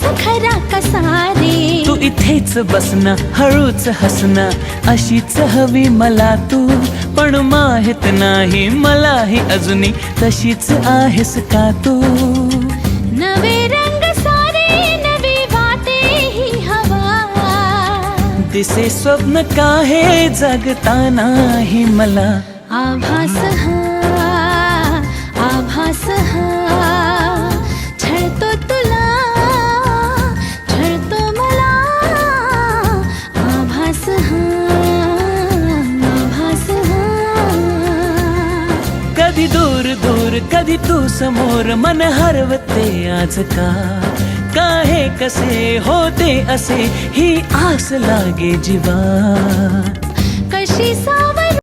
आहेस खरा कसा रे. तू इथेच बसना, हळूच हसना, अशीच हवी मला तू. पण माहित नाही मलाही अजूनही तशीच आहेस का तू. नवे रंग सारे नवी वाटे ही हवा. दिसे स्वप्न काहे जगतानाही मला. आभास हा आभास हा छळतो तुला छळतो मला. आभास हा आभास हा. कधी दूर दूर कधी तू समोर, मन हरवते आज का. काहे कसे होते असे ही आस लागे जीवा. कशी सावली